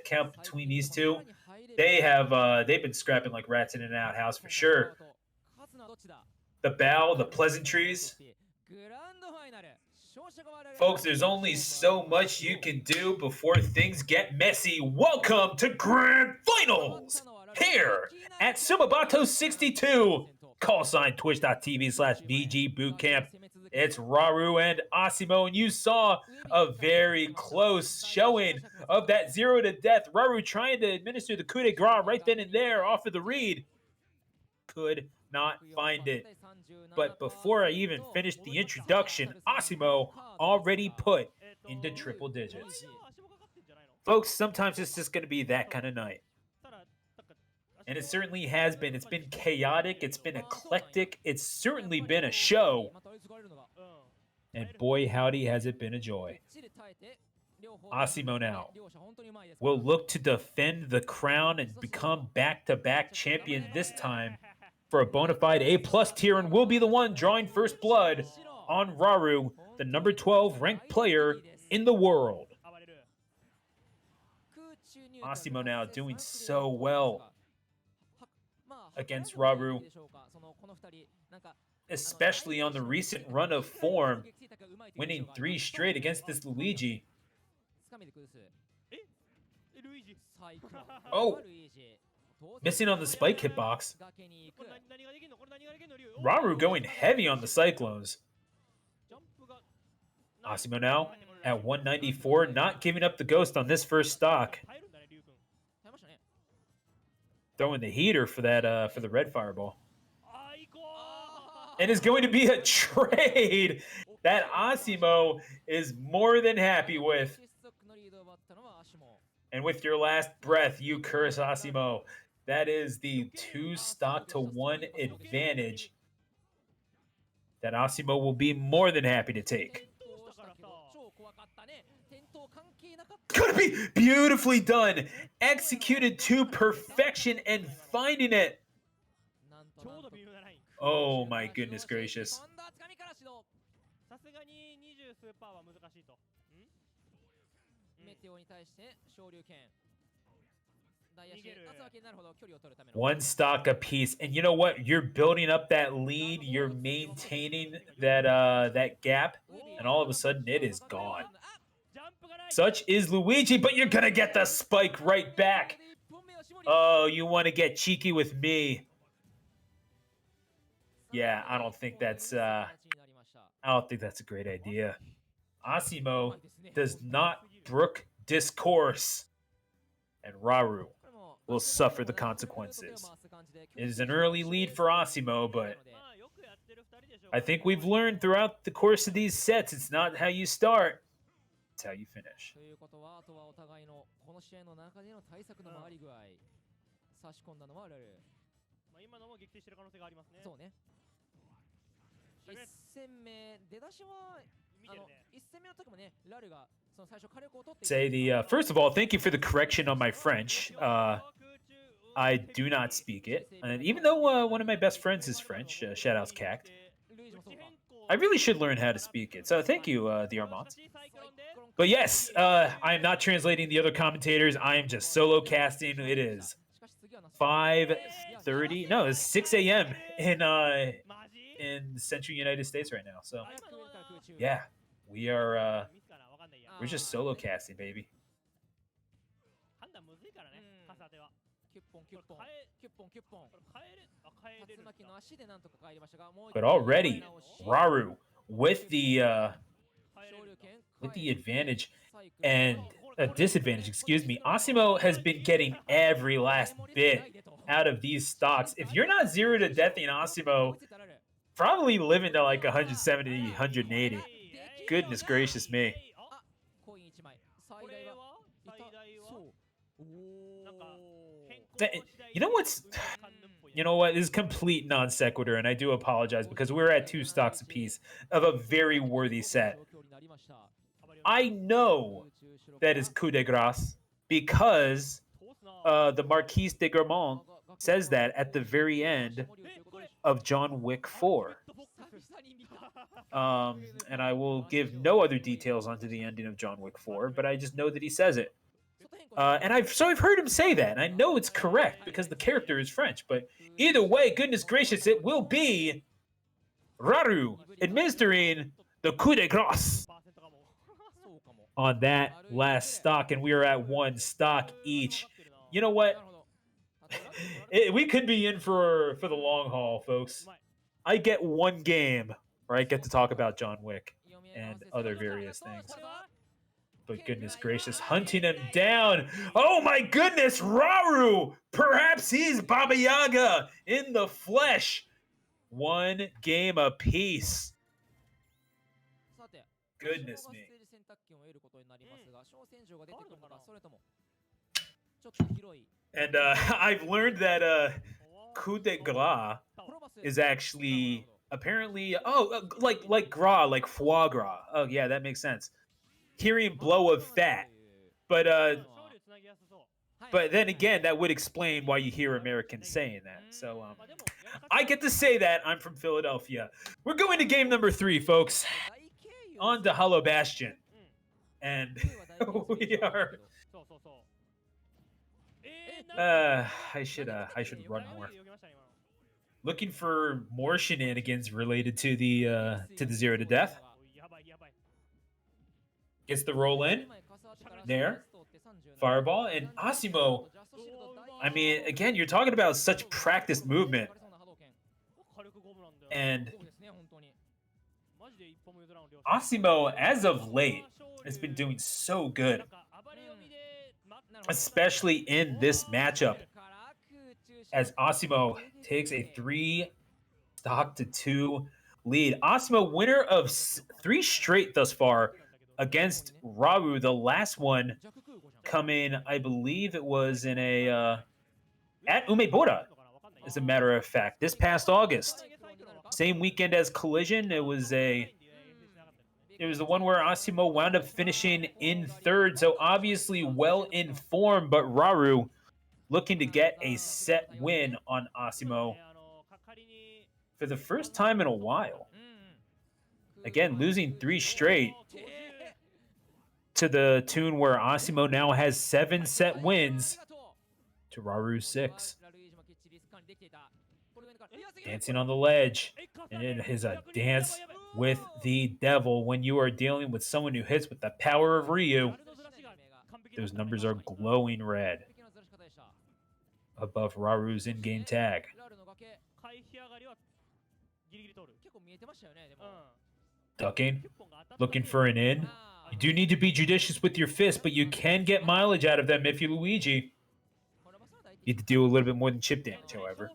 count between these two. They've been scrapping like rats in an outhouse for sure. The bow, the pleasantries. Folks, there's only so much you can do before things get messy. Welcome to Grand Finals here at Sumabato 62. Call sign twitch.tv/VGBootCamp. It's Raru and Asimo, and you saw a very close showing of that 0 to death. Raru trying to administer the coup de grace right then and there off of the read. Could not find it. But before I even finished the introduction, Asimo already put into triple digits. Folks, sometimes it's just going to be that kind of night. And it certainly has been. It's been chaotic. It's been eclectic. It's certainly been a show. And boy, howdy, has it been a joy. Asimo now will look to defend the crown and become back-to-back champion this time for a bona fide A+ tier, and will be the one drawing first blood on Raru, the number 12 ranked player in the world. Asimo now doing so well against Raru, especially on the recent run of form, winning 3 straight against this Luigi. Oh, missing on the spike hitbox. Raru going heavy on the Cyclones. Asimo now at 194, not giving up the ghost on this first stock. Throwing the heater for that for the red fireball. And it's going to be a trade that Asimo is more than happy with. And with your last breath, you curse Asimo. That is the 2 stock to 1 advantage that Asimo will be more than happy to take. Could be beautifully done. Executed to perfection and finding it. Oh my goodness gracious. One stock apiece, and you know what? You're building up that lead. You're maintaining that gap, and all of a sudden it is gone. Such is Luigi, but you're gonna get the spike right back. Oh, you want to get cheeky with me? Yeah, I don't think that's a great idea. Asimo does not brook discourse, and Raru will suffer the consequences. It is an early lead for Asimo, but I think we've learned throughout the course of these sets, it's not how you start, it's how you finish. First of all, thank you for the correction on my French. I do not speak it, and even though one of my best friends is French, shoutouts Cact, I really should learn how to speak it. So thank you, the Armand. But yes, I am not translating the other commentators. I am just solo casting. It is 5:30. No, it's 6 a.m. in the central United States right now. So yeah, we're just solo casting, baby. But already, Raru with the advantage and disadvantage, excuse me. Asimo has been getting every last bit out of these stocks. If you're not 0 to death in Asimo, probably living to like 170, 180. Goodness gracious me. You know what's... You know what? This is complete non sequitur, and I do apologize because we're at 2 stocks apiece of a very worthy set. I know that is coup de grace because the Marquise de Gramont says that at the very end of John Wick 4. And I will give no other details onto the ending of John Wick 4, but I just know that he says it. And I've heard him say that, and I know it's correct because the character is French. But either way, goodness gracious, it will be Raru administering the coup de grace on that last stock, and we are at 1 stock each. You know what? We could be in for the long haul, folks. I get 1 game where I get to talk about John Wick and other various things. But goodness gracious, hunting him down. Oh my goodness, Raru! Perhaps he's Baba Yaga in the flesh. 1 game apiece. Goodness me. And I've learned that coup de grace is actually apparently like gras, like foie gras. Oh yeah, that makes sense. Hearing blow of fat, but then again, that would explain why you hear Americans saying that. So I get to say that I'm from Philadelphia. We're going to game number 3, folks. On to Hollow Bastion, and we are. I should run more. Looking for more shenanigans related to the 0 to death. Gets the roll in. There. Fireball. And Asimo, I mean, again, you're talking about such practiced movement. And Asimo, as of late, has been doing so good. Especially in this matchup. As Asimo takes a 3 stock to 2 lead. Asimo, winner of 3 straight thus far against Raru. The last one coming, I believe it was in a at Umebura, as a matter of fact, this past August. Same weekend as Collision. It was the one where Asimo wound up finishing in 3rd, so obviously well informed, but Raru looking to get a set win on Asimo for the first time in a while. Again, losing 3 straight to the tune where Asimo now has 7 set wins to Raru's 6. Dancing on the ledge, and it is a dance with the devil when you are dealing with someone who hits with the power of Ryu. Those numbers are glowing red above Raru's in-game tag. Ducking, looking for an in. You do need to be judicious with your fists, but you can get mileage out of them if you Luigi. You need to do a little bit more than chip damage, however.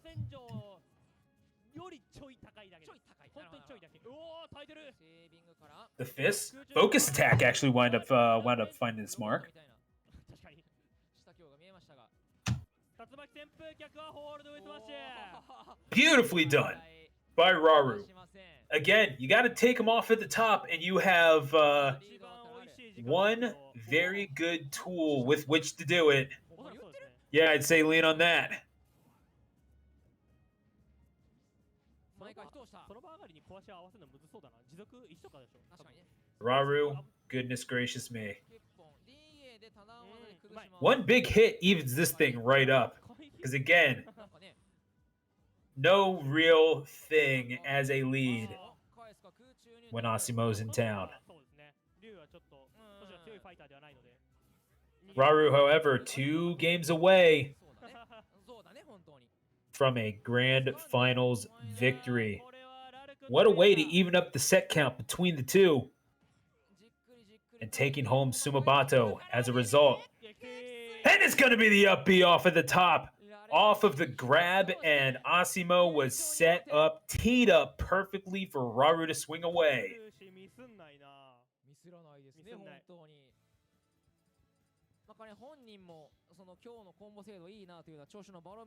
The fist focus attack actually wound up finding its mark. Beautifully done by Raru. Again, you got to take him off at the top, and you have 1 very good tool with which to do it. Yeah, I'd say lean on that. Raru, goodness gracious me. 1 big hit evens this thing right up. Because again, no real thing as a lead when Asimo's in town. Raru, however, 2 games away from a grand finals victory. What a way to even up the set count between the two. And taking home Sumabato as a result. And it's going to be the up B off at the top. Off of the grab, and Asimo was set up, teed up perfectly for Raru to swing away.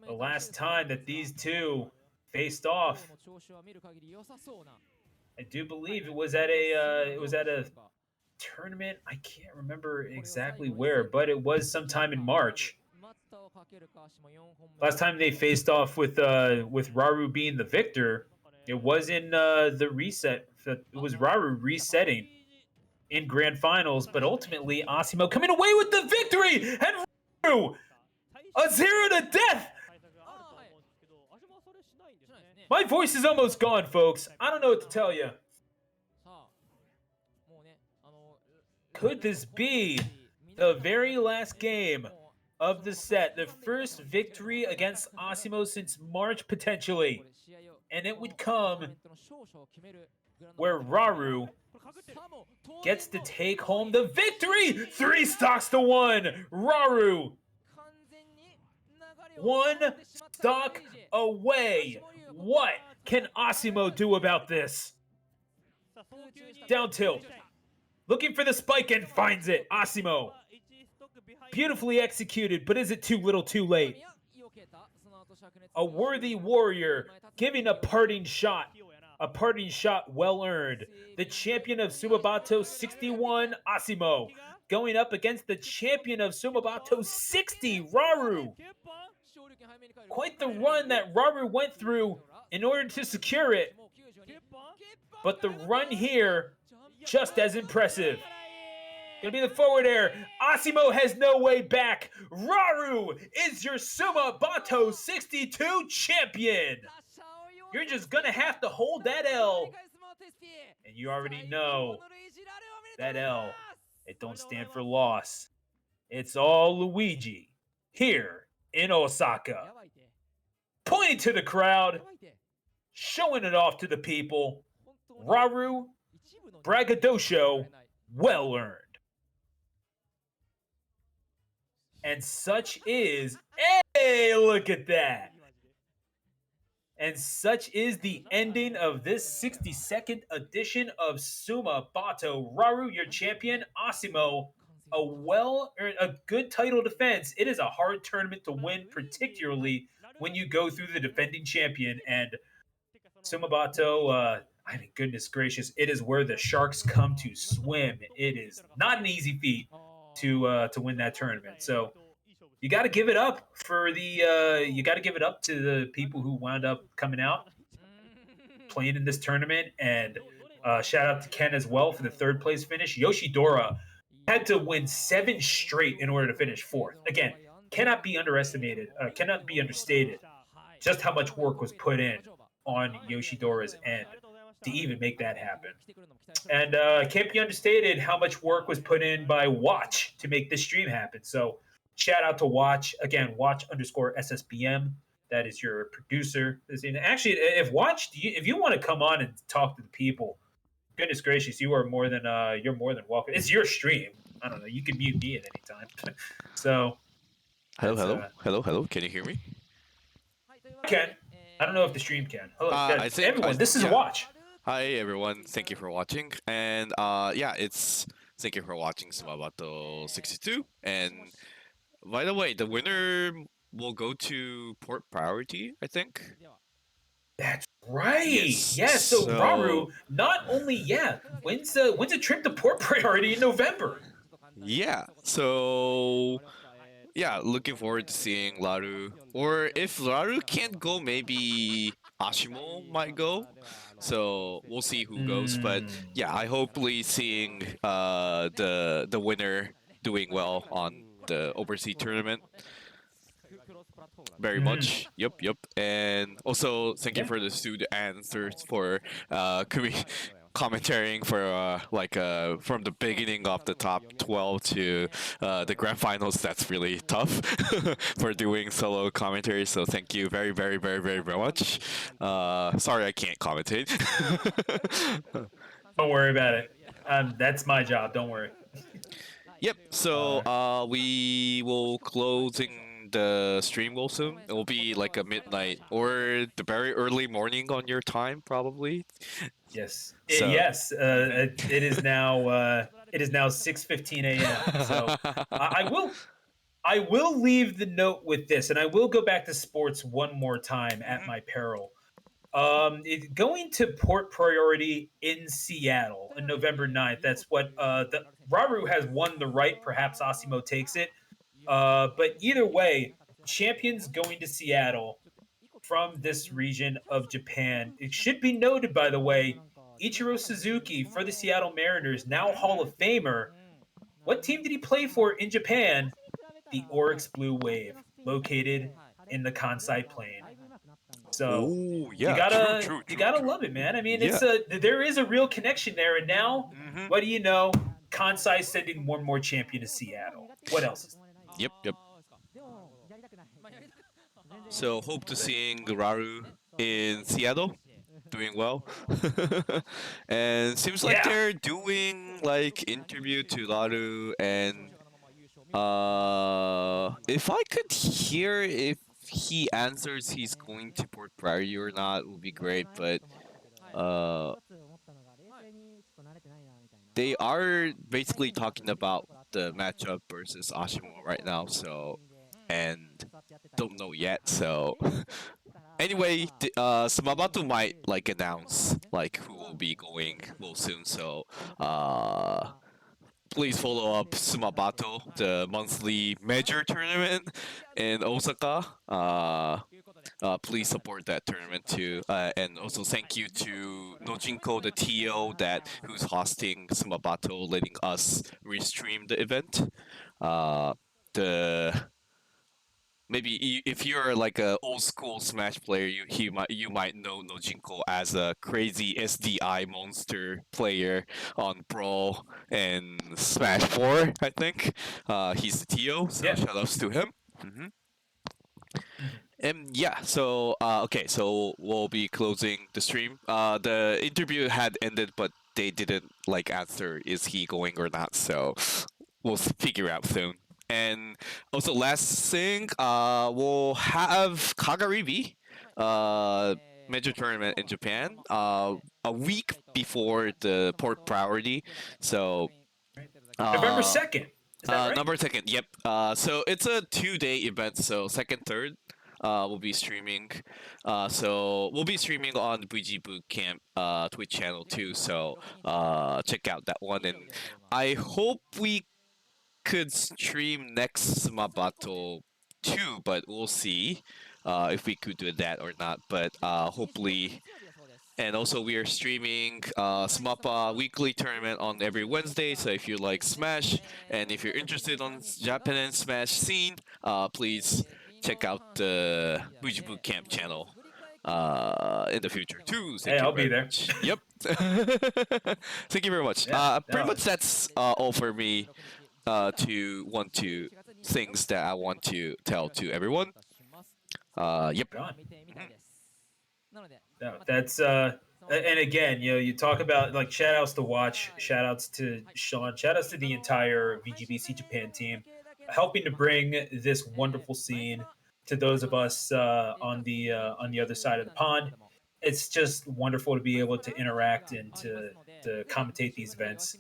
The last time that these two faced off, I do believe it was at a tournament. I can't remember exactly where, but it was sometime in March. Last time they faced off with Raru being the victor, it was in the reset. It was Raru resetting in grand finals, but ultimately Asimo coming away with the victory. And A 0 to death! My voice is almost gone, folks. I don't know what to tell you. Could this be the very last game of the set? The first victory against Asimo since March, potentially. And it would come where Raru gets to take home the victory! 3 stocks to 1! Raru! 1 stock away. What can Asimo do about this? Down tilt. Looking for the spike and finds it. Asimo. Beautifully executed, but is it too little too late? A worthy warrior giving a parting shot. A parting shot well earned. The champion of Sumabato 61, Asimo, going up against the champion of Sumabato 60, Raru. Quite the run that Raru went through in order to secure it. But the run here, just as impressive. Gonna be the forward air. Asimo has no way back. Raru is your Sumabato 62 champion. You're just gonna have to hold that L. And you already know that L, it don't stand for loss. It's all Luigi here in Osaka. Pointing to the crowd, showing it off to the people. Raru, braggadocio, well earned. And such is, hey, look at that. And such is the ending of this 62nd edition of Sumabato. Raru, your champion. Asimo, a good title defense. It is a hard tournament to win, particularly when you go through the defending champion. And Sumabato, I mean, goodness gracious, it is where the sharks come to swim. It is not an easy feat to win that tournament. So you got to give it up for the you got to give it up to the people who wound up coming out playing in this tournament. And shout out to Ken as well for the 3rd place finish. Yoshidora had to win 7 straight in order to finish 4th. Again, cannot be underestimated, cannot be understated just how much work was put in on Yoshidora's end to even make that happen. And can't be understated how much work was put in by Watch to make this stream happen. So shout out to Watch. Again, Watch_SSBM. That is your producer. Actually, if Watch, if you want to come on and talk to the people, goodness gracious, you're more than welcome. It's your stream. I don't know. You can mute me at any time. So, hello. Can you hear me? I can. I don't know if the stream can. Hello, I think everyone. This is Watch. Hi everyone. Thank you for watching. And thank you for watching Sumabato 62. And by the way, the winner will go to Port Priority, I think. That's right. Yes. So Raru not only wins a trip to Port Priority in November. Yeah. So looking forward to seeing Raru. Or if Raru can't go, maybe Asimo might go. So we'll see who goes. But yeah, I hopefully seeing the winner doing well on the overseas tournament. Very much. Yep. And also thank you for the student answers for commentating for from the beginning of the top 12 to the grand finals. That's really tough for doing solo commentary. So thank you very much. Sorry I can't commentate. Don't worry about it. That's my job. Don't worry. Yep. So we will closing the stream will soon. It will be like a midnight or the very early morning on your time, probably. Yes. It is now 6:15 a.m. So I will leave the note with this, and I will go back to sports one more time at my peril. Going to Port Priority in Seattle on November 9th. That's what the Raru has won the right. Perhaps Asimo takes it. But either way, champions going to Seattle from this region of Japan. It should be noted, by the way, Ichiro Suzuki for the Seattle Mariners, now Hall of Famer. What team did he play for in Japan? the Oryx Blue Wave, located in the Kansai Plain. So Oh you yeah, gotta true. love it, man. I mean, Yeah. there is a real connection there, and now Mm-hmm. what do you know? Kansai sending one more champion to Seattle. What else is Yep. So hope to seeing Raru in Seattle doing well. And seems like Yeah, they're doing like interview to Laru, and if I could hear if he answers he's going to Port Prairie or not would be great, but uh they are basically talking about the matchup versus Asimo right now, so and don't know yet, so anyway, Sumabato might like announce like who will be going will soon. So, please follow up Sumabato, the monthly major tournament in Osaka. Please support that tournament too, and also thank you to Nojinko, the TO that who's hosting Sumabato, letting us restream the event. The maybe if you're like a old school Smash player, you might know Nojinko as a crazy SDI monster player on Brawl and Smash 4. I think he's the TO, so yeah. shoutouts to him. And yeah, so okay, so we'll be closing the stream. The interview had ended, but they didn't like answer is he going or not. So we'll figure out soon. And also, last thing, we'll have Kagaribi, major tournament in Japan, a week before the port priority. So, November uh, 2nd. Is that right? number second, yep. So it's a 2-day event. So second, third, we'll be streaming. So we'll be streaming on VGBootCamp Twitch channel too. So check out that one. And I hope we could stream next Sumabato too, but we'll see if we could do that or not. But hopefully. And also, we are streaming Smapa weekly tournament on every Wednesday. So if you like Smash and if you're interested on Japanese Smash scene, please check out the VGBootCamp Camp channel in the future too. Hey, Thank you I'll be very there. much. Yep. Thank you very much. Yeah, Pretty no. much that's all for me. To things that I want to tell to everyone. Yep. Gone. No, that's and again, you talk about like shout outs to Watch, shout outs to Sean, shout outs to the entire VGBC Japan team, helping to bring this wonderful scene to those of us on the other side of the pond. It's just wonderful to be able to interact and to commentate these events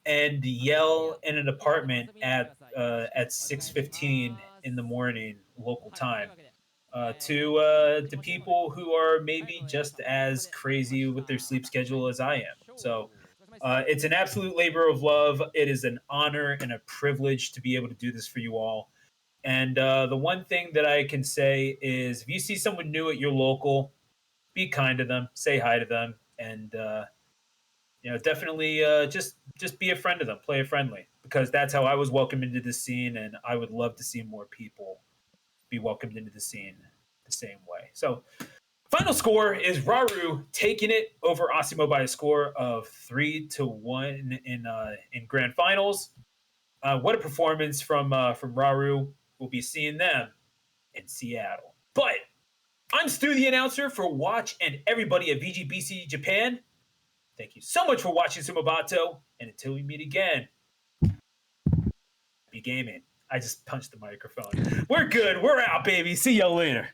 and yell in an apartment at 6:15 in the morning local time to people who are maybe just as crazy with their sleep schedule as I am. So it's an absolute labor of love. It is an honor and a privilege to be able to do this for you all. And the one thing that I can say is if you see someone new at your local, be kind to them, say hi to them, and definitely just be a friend of them, play it friendly, because that's how I was welcomed into the scene, and I would love to see more people be welcomed into the scene the same way. So, final score is Raru taking it over Asimo by a score of 3-1 in grand finals. What a performance from Raru. We'll be seeing them in Seattle. But I'm Stu, the announcer for Watch and everybody at VGBC Japan. Thank you so much for watching Sumabato, and until we meet again, be gaming. I just punched the microphone. We're good. We're out, baby. See y'all later.